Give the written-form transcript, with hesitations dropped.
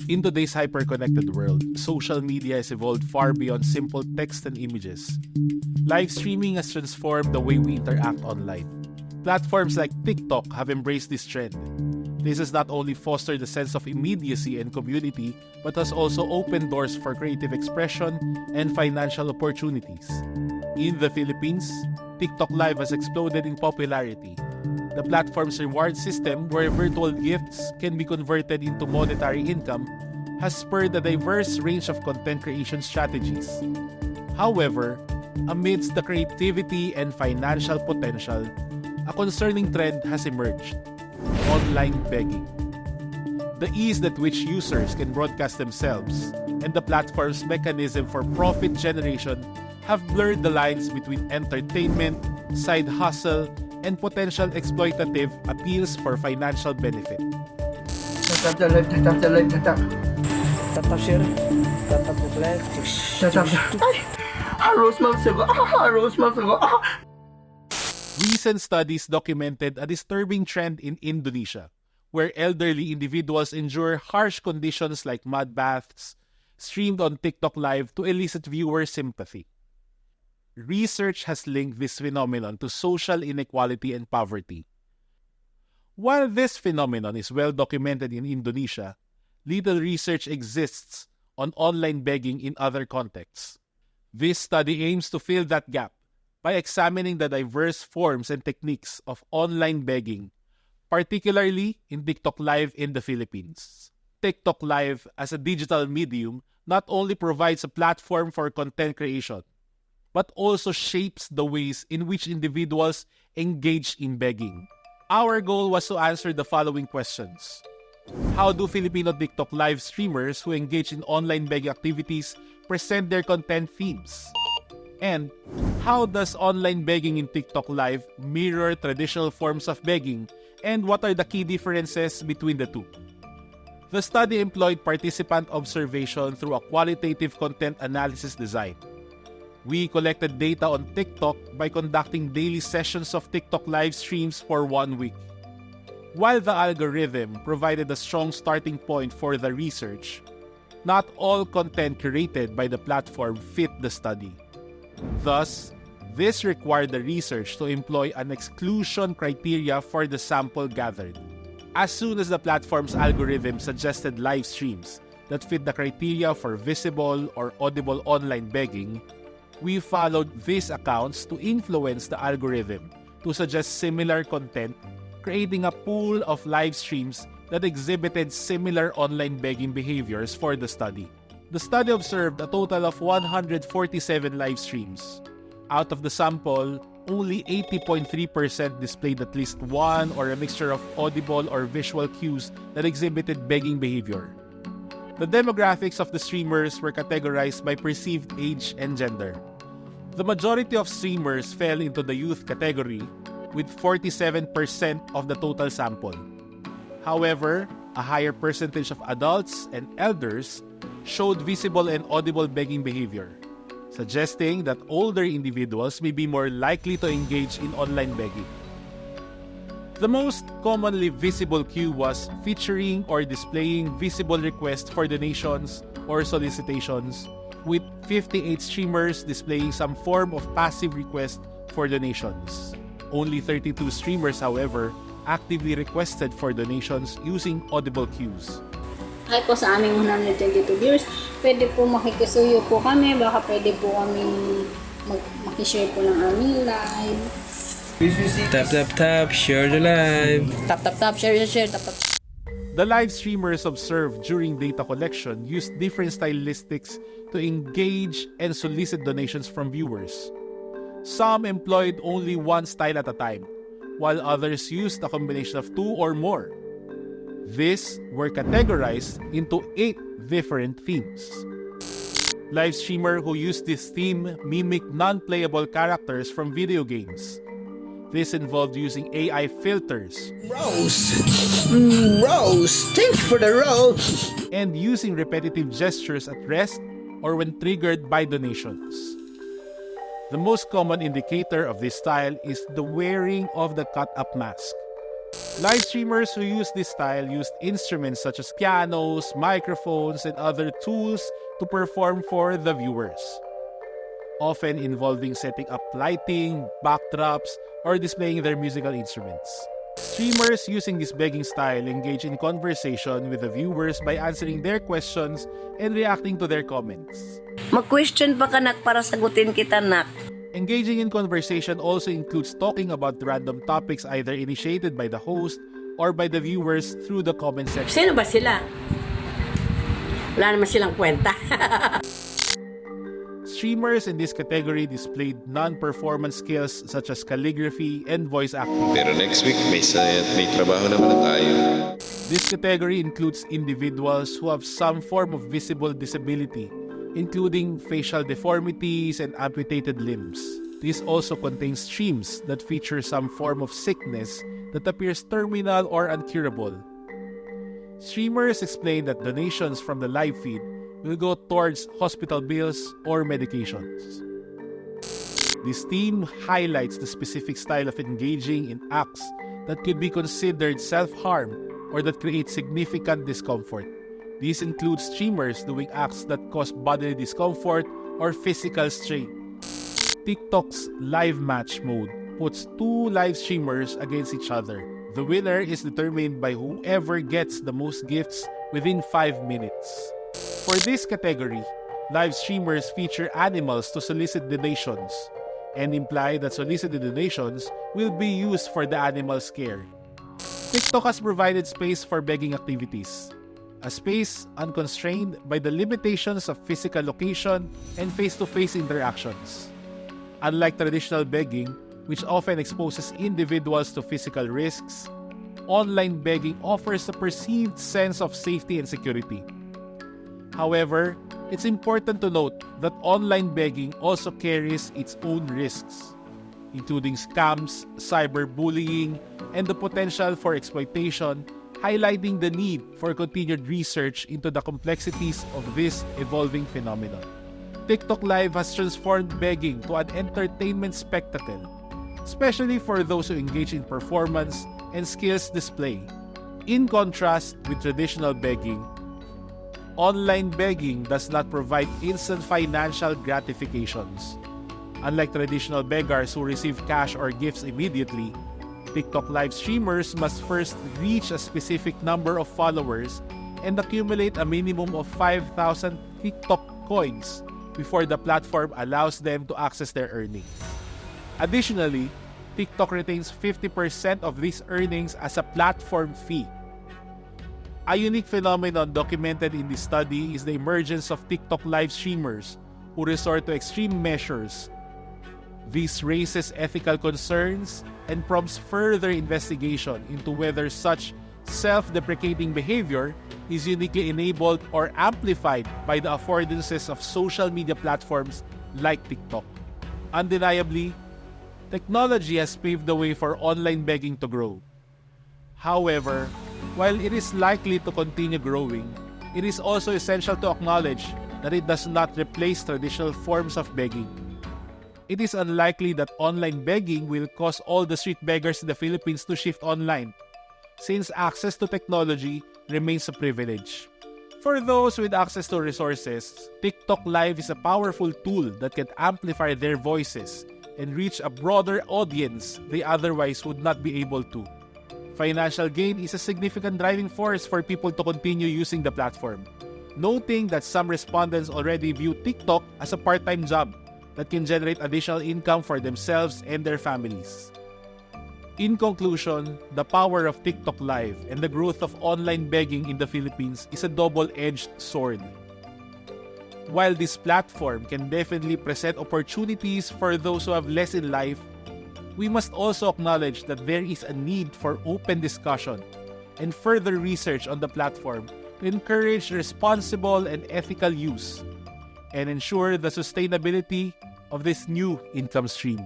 In today's hyper-connected world, social media has evolved far beyond simple text and images. Live streaming has transformed the way we interact online. Platforms like TikTok have embraced this trend. This has not only fostered a sense of immediacy and community, but has also opened doors for creative expression and financial opportunities. In the Philippines, TikTok Live has exploded in popularity. The platform's reward system, where virtual gifts can be converted into monetary income, has spurred a diverse range of content creation strategies. However, amidst the creativity and financial potential, a concerning trend has emerged: online begging. The ease at which users can broadcast themselves and the platform's mechanism for profit generation have blurred the lines between entertainment, side hustle, and potential exploitative appeals for financial benefit. Tap share. Tap like. Recent studies documented a disturbing trend in Indonesia, where elderly individuals endure harsh conditions like mud baths, streamed on TikTok Live to elicit viewer sympathy. Research has linked this phenomenon to social inequality and poverty. While this phenomenon is well documented in Indonesia, little research exists on online begging in other contexts. This study aims to fill that gap by examining the diverse forms and techniques of online begging, particularly in TikTok Live in the Philippines. TikTok Live as a digital medium not only provides a platform for content creation, but also shapes the ways in which individuals engage in begging. Our goal was to answer the following questions. How do Filipino TikTok Live streamers who engage in online begging activities present their content themes? And how does online begging in TikTok Live mirror traditional forms of begging, and what are the key differences between the two? The study employed participant observation through a qualitative content analysis design. We collected data on TikTok by conducting daily sessions of TikTok live streams for 1 week. While the algorithm provided a strong starting point for the research, not all content curated by the platform fit the study. Thus, this required the research to employ an exclusion criteria for the sample gathered. As soon as the platform's algorithm suggested live streams that fit the criteria for visible or audible online begging, we followed these accounts to influence the algorithm to suggest similar content, creating a pool of live streams that exhibited similar online begging behaviors for the study. The study observed a total of 147 live streams. Out of the sample, only 80.3% displayed at least one or a mixture of audible or visual cues that exhibited begging behavior. The demographics of the streamers were categorized by perceived age and gender. The majority of streamers fell into the youth category, with 47% of the total sample. However, a higher percentage of adults and elders showed visible and audible begging behavior, suggesting that older individuals may be more likely to engage in online begging. The most commonly visible cue was featuring or displaying visible requests for donations or solicitations, with 58 streamers displaying some form of passive request for donations. Only 32 streamers, however, actively requested for donations using audible cues. Ay po sa aming 122 viewers, pwede po makikisuyo po kami, baka pwede po kami makishare po ng aming live. Tap, share the live. Tap, share, tap. The live streamers observed during data collection used different stylistics to engage and solicit donations from viewers. Some employed only one style at a time, while others used a combination of two or more. These were categorized into 8 different themes. Live streamer who used this theme mimic non-playable characters from video games. This involved using AI filters, Rose, thank you for the rose. And using repetitive gestures at rest or when triggered by donations. The most common indicator of this style is the wearing of the cut-up mask. Live streamers who use this style used instruments such as pianos, microphones, and other tools to perform for the viewers, often involving setting up lighting, backdrops, or displaying their musical instruments. Streamers using this begging style engage in conversation with the viewers by answering their questions and reacting to their comments. Mag-question pa ka, nak, para sagutin kita, nak. Engaging in conversation also includes talking about random topics either initiated by the host or by the viewers through the comment section. Sino ba sila? Wala naman silang kwenta. Streamers in this category displayed non-performance skills such as calligraphy and voice acting. Pero next week, may trabaho naman na tayo. This category includes individuals who have some form of visible disability, including facial deformities and amputated limbs. This also contains streams that feature some form of sickness that appears terminal or incurable. Streamers explain that donations from the live feed will go towards hospital bills or medications. This theme highlights the specific style of engaging in acts that could be considered self-harm or that create significant discomfort. These include streamers doing acts that cause bodily discomfort or physical strain. TikTok's live match mode puts two live streamers against each other. The winner is determined by whoever gets the most gifts within 5 minutes. For this category, live streamers feature animals to solicit donations and imply that solicited donations will be used for the animal's care. TikTok has provided space for begging activities, a space unconstrained by the limitations of physical location and face-to-face interactions. Unlike traditional begging, which often exposes individuals to physical risks, online begging offers a perceived sense of safety and security. However, it's important to note that online begging also carries its own risks, including scams, cyberbullying, and the potential for exploitation, highlighting the need for continued research into the complexities of this evolving phenomenon. TikTok Live has transformed begging to an entertainment spectacle, especially for those who engage in performance and skills display. In contrast with traditional begging, online begging does not provide instant financial gratifications. Unlike traditional beggars who receive cash or gifts immediately, TikTok live streamers must first reach a specific number of followers and accumulate a minimum of 5,000 TikTok coins before the platform allows them to access their earnings. Additionally, TikTok retains 50% of these earnings as a platform fee. A unique phenomenon documented in this study is the emergence of TikTok live streamers who resort to extreme measures. This raises ethical concerns and prompts further investigation into whether such self-deprecating behavior is uniquely enabled or amplified by the affordances of social media platforms like TikTok. Undeniably, technology has paved the way for online begging to grow. However, while it is likely to continue growing, it is also essential to acknowledge that it does not replace traditional forms of begging. It is unlikely that online begging will cause all the street beggars in the Philippines to shift online, since access to technology remains a privilege. For those with access to resources, TikTok Live is a powerful tool that can amplify their voices and reach a broader audience they otherwise would not be able to. Financial gain is a significant driving force for people to continue using the platform, noting that some respondents already view TikTok as a part-time job that can generate additional income for themselves and their families. In conclusion, the power of TikTok Live and the growth of online begging in the Philippines is a double-edged sword. While this platform can definitely present opportunities for those who have less in life, we must also acknowledge that there is a need for open discussion and further research on the platform to encourage responsible and ethical use and ensure the sustainability of this new income stream.